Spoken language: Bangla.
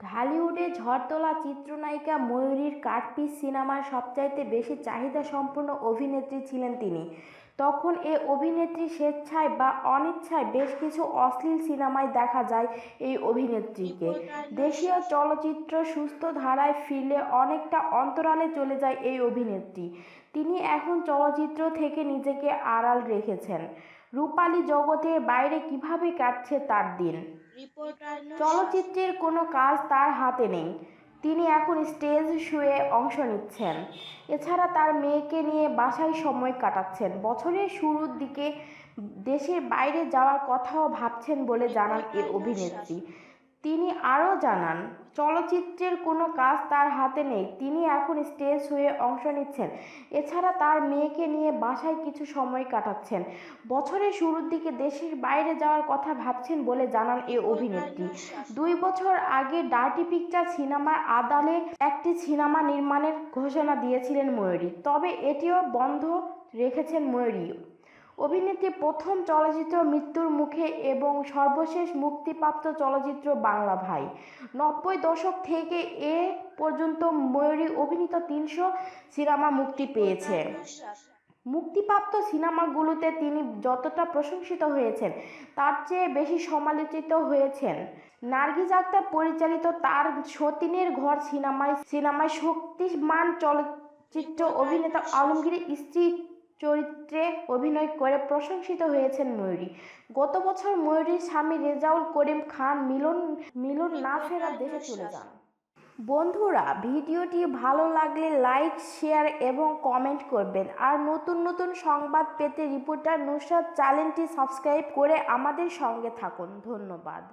ঢালিউডে ঝড় তোলা চিত্রনায়িকা ময়ূরীর কাটপিস সিনেমার সবচাইতে বেশি চাহিদা সম্পন্ন অভিনেত্রী ছিলেন তিনি। তখন এ অভিনেত্রী স্বেচ্ছায় বা অনিচ্ছায় বেশ কিছু অশ্লীল সিনেমায় দেখা যায় এই অভিনেত্রীকে। দেশীয় চলচ্চিত্র সুস্থ ধারায় ফিরলে অনেকটা অন্তরালে চলে যায় এই অভিনেত্রী। তিনি এখন চলচ্চিত্র থেকে নিজেকে আড়াল রেখেছেন। রূপালী জগতের বাইরে কিভাবে কাটছে তার দিন? চলচ্চিত্রের কোনো কাজ তার হাতে নেই, তিনি এখন স্টেজ শোয়ে অংশ নিচ্ছেন। এছাড়া তার মেয়েকে নিয়ে বাসায় সময় কাটাচ্ছেন। বছরের শুরুর দিকে দেশের বাইরে যাওয়ার কথাও ভাবছেন বলে জানান এ অভিনেত্রী। তিনি আরও জানান, চলচ্চিত্রের কোনো কাজ তার হাতে নেই, তিনি এখন স্টেজ হয়ে অংশ নিচ্ছেন। এছাড়া তার মেয়েকে নিয়ে বাসায় কিছু সময় কাটাচ্ছেন। বছরের শুরুর দিকে দেশের বাইরে যাওয়ার কথা ভাবছেন বলে জানান এ অভিনেত্রী। 2 বছর আগে ডার্টি পিকচার সিনেমার আড়ালে একটি সিনেমা নির্মাণের ঘোষণা দিয়েছিলেন ময়ূরী, তবে এটিও বন্ধ রেখেছেন ময়ূরী। অভিনেত্রী প্রথম চলচ্চিত্র মৃত্যুর মুখে এবং সর্বশেষ মুক্তিপ্রাপ্ত চলচ্চিত্র বাংলা ভাই। 90 দশক থেকে এ পর্যন্ত ময়ূরী অভিনীত 300 সিনেমা মুক্তি পেয়েছে। মুক্তিপ্রাপ্ত সিনেমাগুলোতে তিনি যতটা প্রশংসিত হয়েছেন তার চেয়ে বেশি সমালোচিত হয়েছেন। নার্গিস আক্তার পরিচালিত তার সতীনের ঘর সিনেমায় শক্তিমান চলচ্চিত্র অভিনেতা আলমগীরের স্ত্রী চরিত্রে অভিনয় করে প্রশংসিত হয়েছেন ময়ূরী। গত বছর ময়ূরীর স্বামী রেজাউল করিম খান মিলন না ফেরার দেশে চলে যান। বন্ধুরা, ভিডিওটি ভালো লাগলে লাইক, শেয়ার এবং কমেন্ট করবেন। আর নতুন নতুন সংবাদ পেতে রিপোর্টার নুসরাত চ্যানেলটি সাবস্ক্রাইব করে আমাদের সঙ্গে থাকুন। ধন্যবাদ।